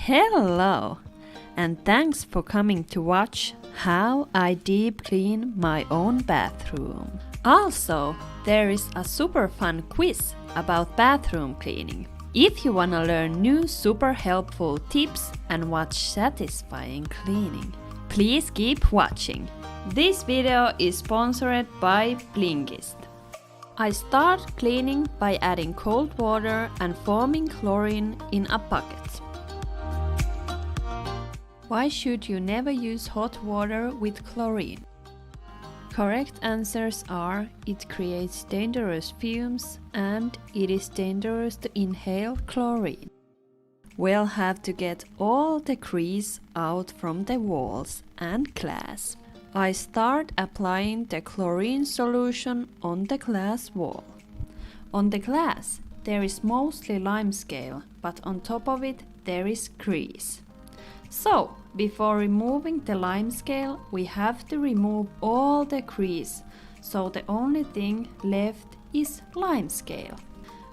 Hello, and thanks for coming to watch how I deep clean my own bathroom. Also, there is a super fun quiz about bathroom cleaning. If you wanna learn new super helpful tips and watch satisfying cleaning, please keep watching. This video is sponsored by Blinkist. I start cleaning by adding cold water and foaming chlorine in a bucket. Why should you never use hot water with chlorine? Correct answers are: it creates dangerous fumes and it is dangerous to inhale chlorine. We'll have to get all the grease out from the walls and glass. I start applying the chlorine solution on the glass wall. On the glass there is mostly limescale, but on top of it there is grease. So, before removing the limescale, we have to remove all the grease, so the only thing left is limescale.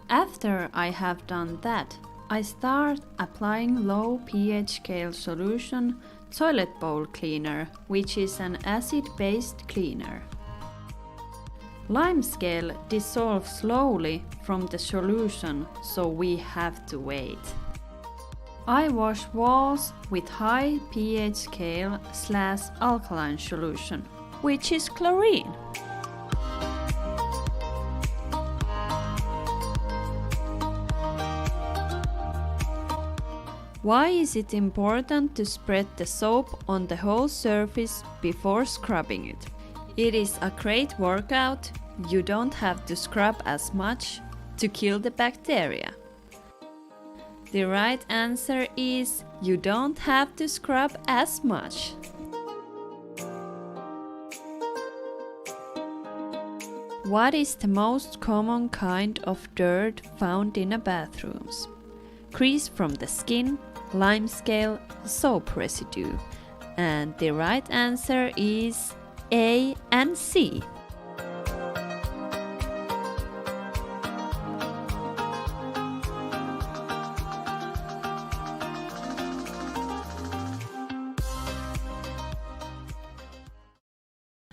After I have done that, I start applying low pH scale solution toilet bowl cleaner, which is an acid-based cleaner. Limescale dissolves slowly from the solution, so we have to wait. I wash walls with high pH scale / alkaline solution, which is chlorine. Why is it important to spread the soap on the whole surface before scrubbing it? It is a great workout. You don't have to scrub as much to kill the bacteria. The right answer is you don't have to scrub as much. What is the most common kind of dirt found in a bathrooms? Grease from the skin, limescale, soap residue. And the right answer is A and C.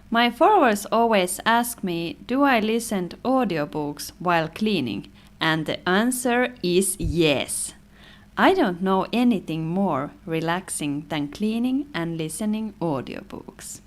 My followers always ask me, do I listen to audiobooks while cleaning? And the answer is yes. I don't know anything more relaxing than cleaning and listening audiobooks.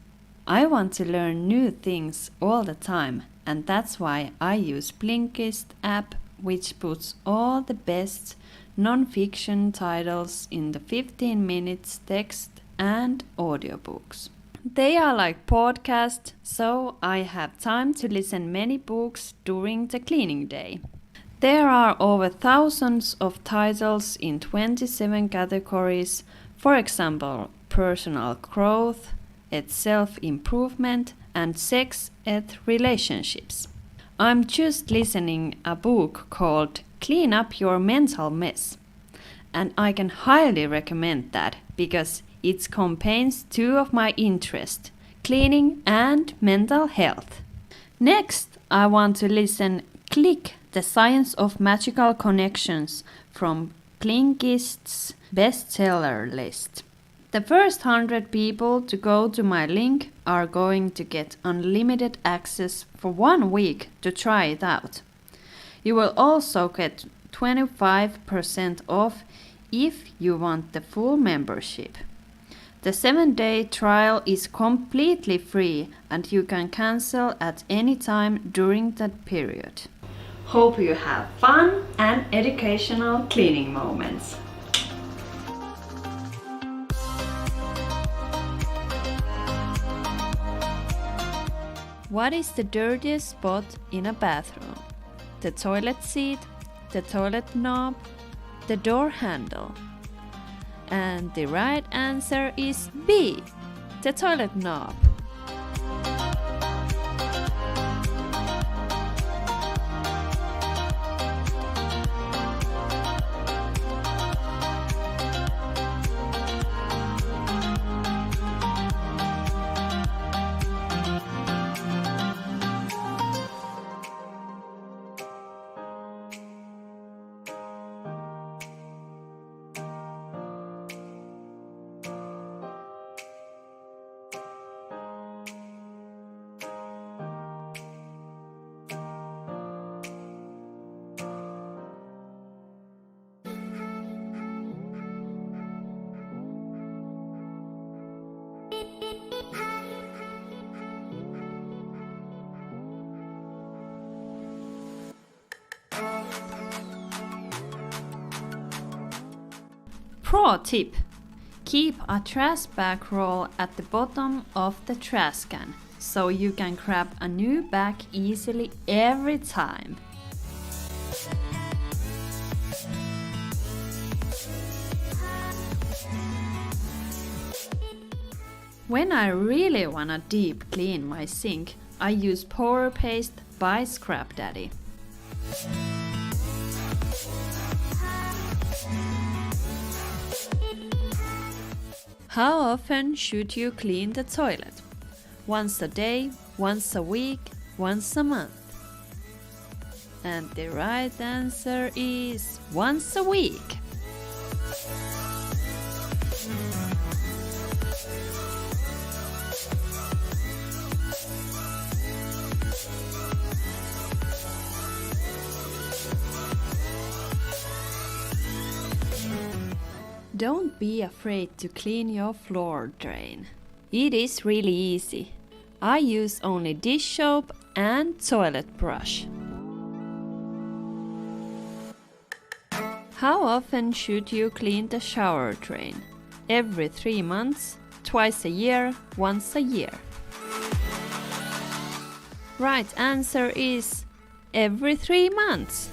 I want to learn new things all the time, and that's why I use Blinkist app, which puts all the best non-fiction titles in the 15 minutes text and audiobooks. They are like podcasts, so I have time to listen many books during the cleaning day. There are over thousands of titles in 27 categories, for example, personal growth, self-improvement, and sex and relationships. I'm just listening a book called Clean Up Your Mental Mess, and I can highly recommend that because it contains two of my interests, cleaning and mental health. Next, I want to listen Click, the Science of Magical Connections from Blinkist's bestseller list. The first 100 people to go to my link are going to get unlimited access for 1 week to try it out. You will also get 25% off if you want the full membership. The 7-day trial is completely free and you can cancel at any time during that period. Hope you have fun and educational cleaning moments. What is the dirtiest spot in a bathroom? The toilet seat, the toilet knob, the door handle. And the right answer is B, the toilet knob. Pro tip! Keep a trash bag roll at the bottom of the trash can, so you can grab a new bag easily every time. When I really wanna deep clean my sink, I use Power Paste by Scrap Daddy. How often should you clean the toilet? Once a day, once a week, once a month? And the right answer is once a week. Don't be afraid to clean your floor drain. It is really easy. I use only dish soap and toilet brush. How often should you clean the shower drain? Every 3 months, twice a year, once a year? Right answer is every 3 months.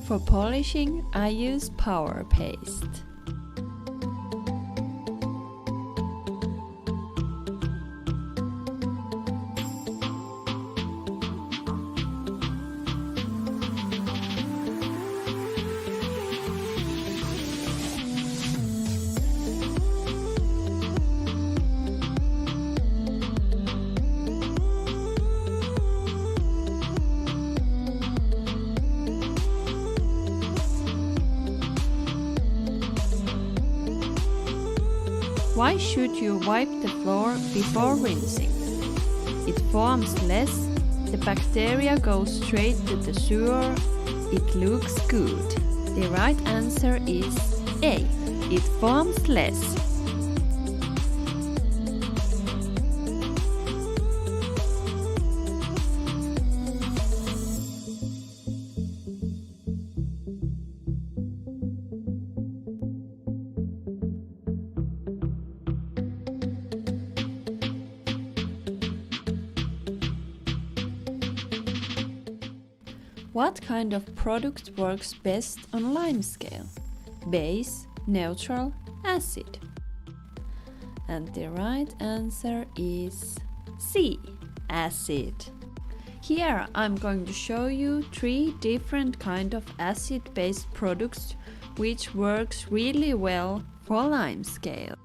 For polishing, I use Power Paste. Why should you wipe the floor before rinsing? It forms less, the bacteria go straight to the sewer, it looks good. The right answer is A. It forms less. What kind of product works best on lime scale? Base, neutral, acid? And the right answer is C. Acid. Here I'm going to show you 3 different kind of acid-based products which works really well for lime scale.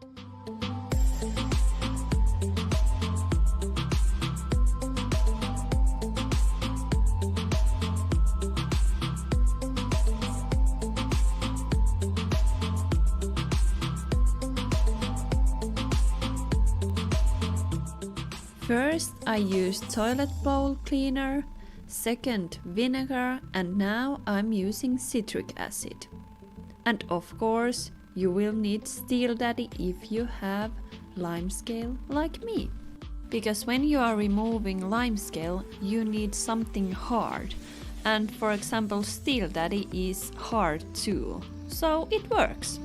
First, I used toilet bowl cleaner, second vinegar, and now I'm using citric acid. And of course, you will need Steel Daddy if you have lime scale like me. Because when you are removing lime scale, you need something hard. And for example, Steel Daddy is hard tool, so it works.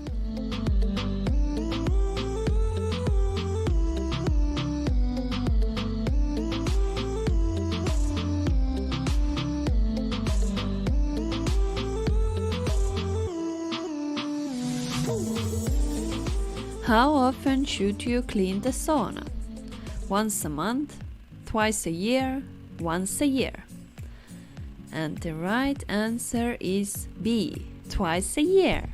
How often should you clean the sauna? Once a month, twice a year, once a year? And the right answer is B, twice a year.